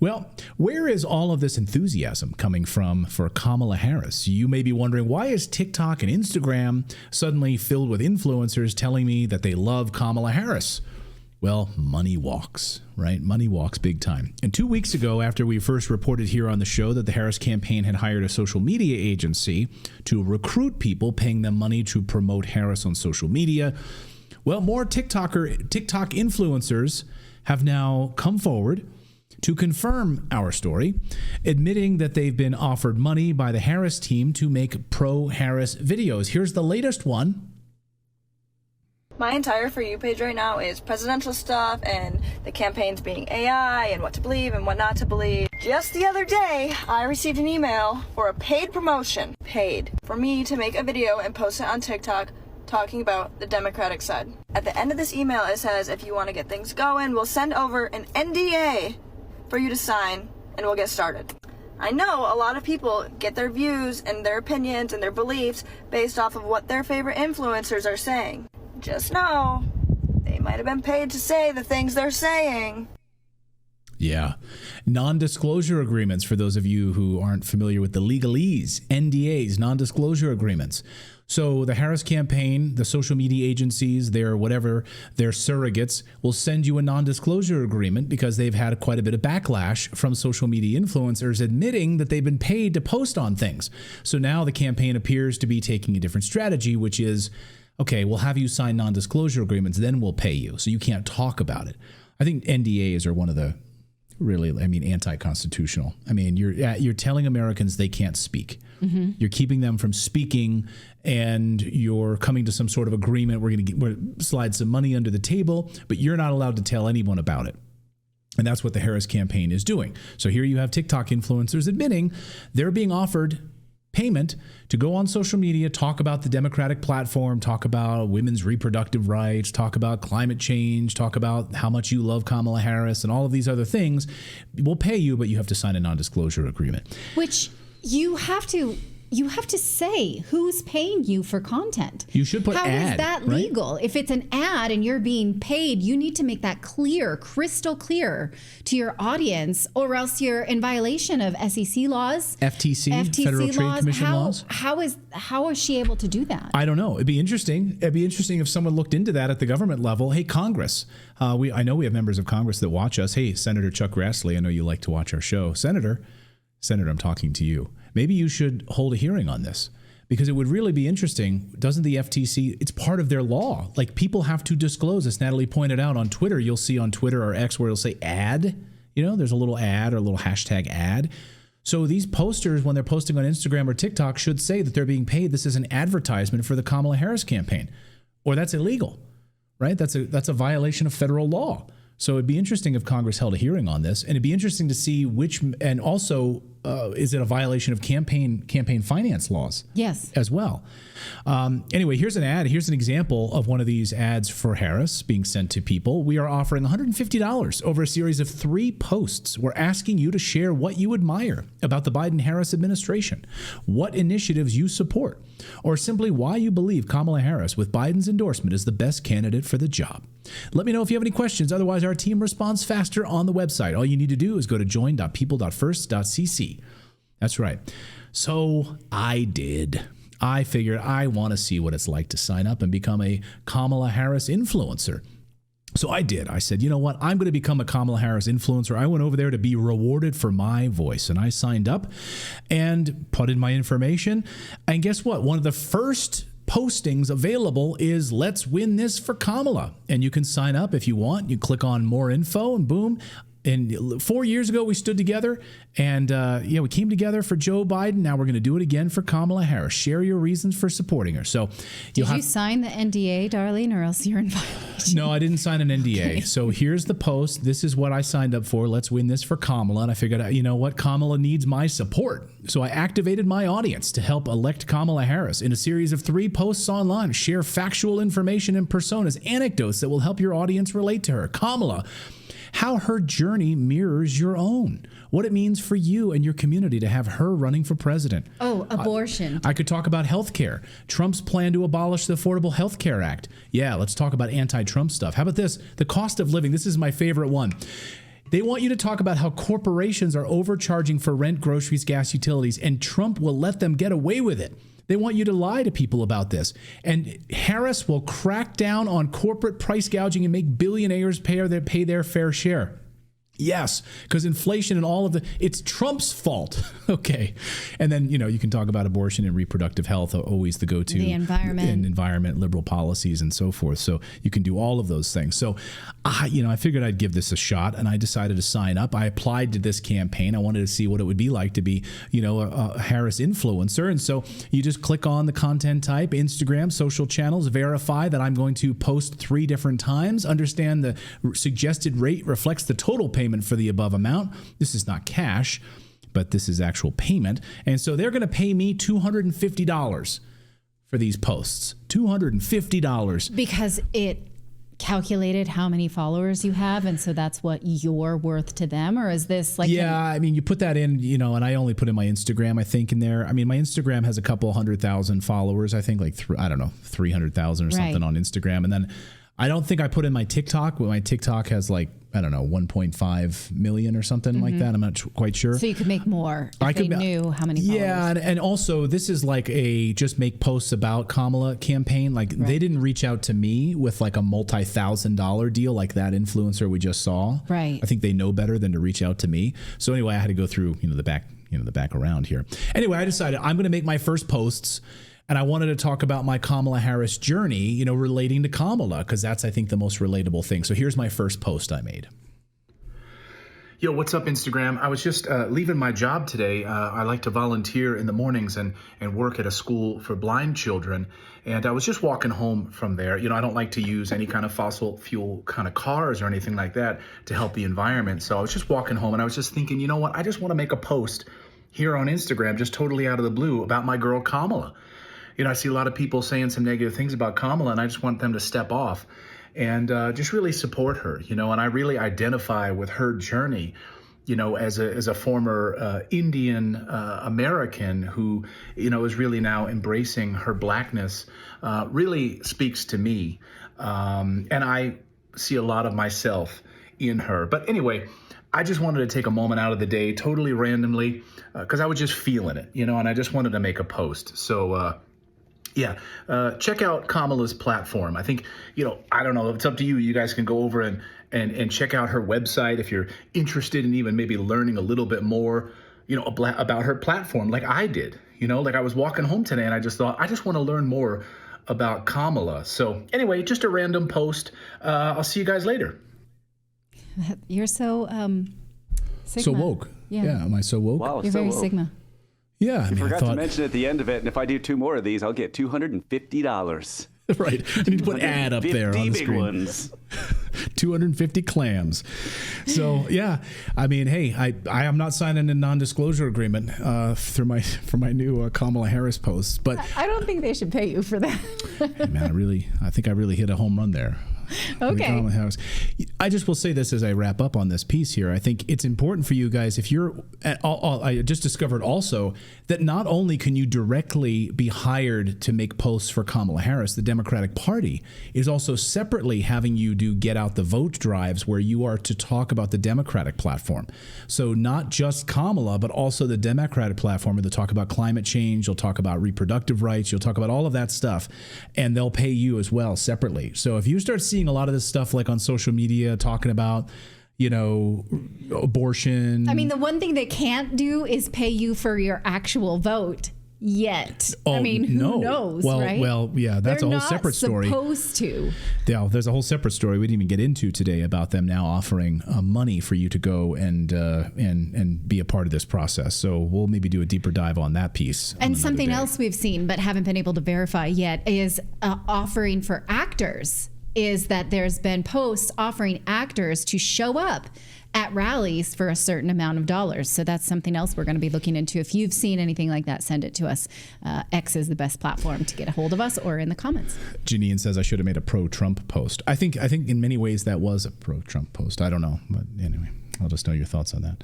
Well, where is all of this enthusiasm coming from for Kamala Harris? You may be wondering, why is TikTok and Instagram suddenly filled with influencers telling me that they love Kamala Harris? Well, money walks, right? Money walks big time. And 2 weeks ago, after we first reported here on the show that the Harris campaign had hired a social media agency to recruit people, paying them money to promote Harris on social media, well, more TikTok influencers have now come forward to confirm our story, admitting that they've been offered money by the Harris team to make pro-Harris videos. Here's the latest one. My entire For You page right now is presidential stuff and the campaigns being AI and what to believe and what not to believe. Just the other day, I received an email for a paid promotion, for me to make a video and post it on TikTok talking about the Democratic side. At the end of this email, it says, if you want to get things going, we'll send over an NDA for you to sign and we'll get started. I know a lot of people get their views and their opinions and their beliefs based off of what their favorite influencers are saying. Just know, they might have been paid to say the things they're saying. Yeah. Non-disclosure agreements, for those of you who aren't familiar with the legalese, NDAs, non-disclosure agreements. So the Harris campaign, the social media agencies, their surrogates will send you a non-disclosure agreement because they've had quite a bit of backlash from social media influencers admitting that they've been paid to post on things. So now the campaign appears to be taking a different strategy, which is, okay, we'll have you sign non-disclosure agreements, then we'll pay you. So you can't talk about it. I think NDAs are one of the anti-constitutional. You're telling Americans they can't speak. Mm-hmm. You're keeping them from speaking, and you're coming to some sort of agreement. We're going to slide some money under the table, but you're not allowed to tell anyone about it. And that's what the Harris campaign is doing. So here you have TikTok influencers admitting they're being offered payment to go on social media, talk about the Democratic platform, talk about women's reproductive rights, talk about climate change, talk about how much you love Kamala Harris and all of these other things. We'll pay you, but you have to sign a non-disclosure agreement. Which you have to say who's paying you for content. You should put ad. How is that right? legal? If it's an ad and you're being paid, you need to make that clear, crystal clear to your audience, or else you're in violation of SEC laws, FTC Federal laws. Trade Commission laws. How is she able to do that? I don't know. It'd be interesting. It'd be interesting if someone looked into that at the government level. Hey, Congress. I know we have members of Congress that watch us. Hey, Senator Chuck Grassley, I know you like to watch our show. Senator, I'm talking to you. Maybe you should hold a hearing on this, because it would really be interesting. Doesn't the FTC, it's part of their law. Like, people have to disclose, as Natalie pointed out on Twitter. You'll see on Twitter or X where it'll say ad. There's a little ad or a little hashtag ad. So these posters, when they're posting on Instagram or TikTok, should say that they're being paid. This is an advertisement for the Kamala Harris campaign, or that's illegal, right? That's a violation of federal law. So it'd be interesting if Congress held a hearing on this, and it'd be interesting to see and also, is it a violation of campaign finance laws? Yes. As well. Anyway, here's an ad. Here's an example of one of these ads for Harris being sent to people. We are offering $150 over a series of 3 posts. We're asking you to share what you admire about the Biden-Harris administration, what initiatives you support, or simply why you believe Kamala Harris, with Biden's endorsement, is the best candidate for the job. Let me know if you have any questions. Otherwise, our team responds faster on the website. All you need to do is go to join.people.first.cc. That's right. So I did. I figured I want to see what it's like to sign up and become a Kamala Harris influencer. So I did. I said, you know what? I'm going to become a Kamala Harris influencer. I went over there to be rewarded for my voice, and I signed up and put in my information. And guess what? One of the first postings available is "Let's win this for Kamala." And you can sign up if you want. You click on more info and boom. And 4 years ago, we stood together and we came together for Joe Biden. Now we're going to do it again for Kamala Harris. Share your reasons for supporting her. So, did you sign the NDA, darling, or else you're in violation? No, I didn't sign an NDA. Okay. So here's the post. This is what I signed up for. Let's win this for Kamala. And I figured, you know what? Kamala needs my support. So I activated my audience to help elect Kamala Harris in a series of 3 posts online. Share factual information and personas, anecdotes that will help your audience relate to her. Kamala, how her journey mirrors your own, what it means for you and your community to have her running for president. Oh, abortion. I could talk about health care, Trump's plan to abolish the Affordable Health Care Act. Yeah, let's talk about anti-Trump stuff. How about this? The cost of living. This is my favorite one. They want you to talk about how corporations are overcharging for rent, groceries, gas, utilities, and Trump will let them get away with it. They want you to lie to people about this. And Harris will crack down on corporate price gouging and make billionaires pay their fair share. Yes, because inflation and all of it's Trump's fault. Okay. And then, you can talk about abortion and reproductive health, always the go-to. The environment. And environment, liberal policies, and so forth. So you can do all of those things. So, I figured I'd give this a shot, and I decided to sign up. I applied to this campaign. I wanted to see what it would be like to be, a Harris influencer. And so you just click on the content type, Instagram, social channels, verify that I'm going to post 3 different times, understand the suggested rate reflects the total payment for the above amount. This is not cash, but this is actual payment. And so they're going to pay me $250 for these posts. $250. Because it calculated how many followers you have, and so that's what you're worth to them? Or is this like... Yeah, you put that in, and I only put in my Instagram, I think, in there. My Instagram has a couple 100,000 followers, I think, 300,000 or something on Instagram. And then I don't think I put in my TikTok, but my TikTok has 1.5 million or something like that. I'm not quite sure. So you could make more if they knew how many followers. Yeah, and also this is like a just make posts about Kamala campaign. They didn't reach out to me with a multi-$1,000 deal like that influencer we just saw. Right. I think they know better than to reach out to me. So anyway, I had to go through the back around here. Anyway, I decided I'm going to make my first posts. And I wanted to talk about my Kamala Harris journey, relating to Kamala, because that's, I think, the most relatable thing. So here's my first post I made. Yo, what's up, Instagram? I was just leaving my job today. I like to volunteer in the mornings and work at a school for blind children. And I was just walking home from there. I don't like to use any kind of fossil fuel kind of cars or anything like that to help the environment. So I was just walking home and I was just thinking, you know what? I just want to make a post here on Instagram, just totally out of the blue, about my girl Kamala. I see a lot of people saying some negative things about Kamala, and I just want them to step off and just really support her, and I really identify with her journey, as a former Indian American who, is really now embracing her blackness, really speaks to me. And I see a lot of myself in her. But anyway, I just wanted to take a moment out of the day, totally randomly, because I was just feeling it, and I just wanted to make a post. So, check out Kamala's platform. I think, I don't know, it's up to you. You guys can go over and check out her website if you're interested in even maybe learning a little bit more, about her platform like I did. I was walking home today and I just thought, I just want to learn more about Kamala. So anyway, just a random post. I'll see you guys later. You're so Sigma. So woke. Yeah. Am I so woke? Wow, You're so very woke. Sigma. Yeah. I forgot to mention at the end of it, and if I do 2 more of these, I'll get $250. Right. I need to put ad up there on the big screen. Ones. 250 clams. So hey, I am not signing a non-disclosure agreement for my new Kamala Harris posts, but I don't think they should pay you for that. hey man, I think I really hit a home run there. Okay. I just will say this as I wrap up on this piece here. I think it's important for you guys, if you're, I just discovered also that not only can you directly be hired to make posts for Kamala Harris, the Democratic Party is also separately having you do get out the vote drives where you are to talk about the Democratic platform. So not just Kamala, but also the Democratic platform, where they'll talk about climate change, you'll talk about reproductive rights, you'll talk about all of that stuff, and they'll pay you as well separately. So if you start seeing a lot of this stuff like on social media talking about, abortion. The one thing they can't do is pay you for your actual vote yet. Oh, who knows, right? Well, yeah, that's a whole separate story. They're not supposed to. Yeah, there's a whole separate story we didn't even get into today about them now offering money for you to go and be a part of this process. So we'll maybe do a deeper dive on that piece. And something else we've seen but haven't been able to verify yet is offering for actors. Is that there's been posts offering actors to show up at rallies for a certain amount of dollars. So that's something else we're going to be looking into. If you've seen anything like that, send it to us. X is the best platform to get a hold of us, or in the comments. Janine says I should have made a pro-Trump post. I think in many ways that was a pro-Trump post. I don't know, but anyway, I'll just know your thoughts on that.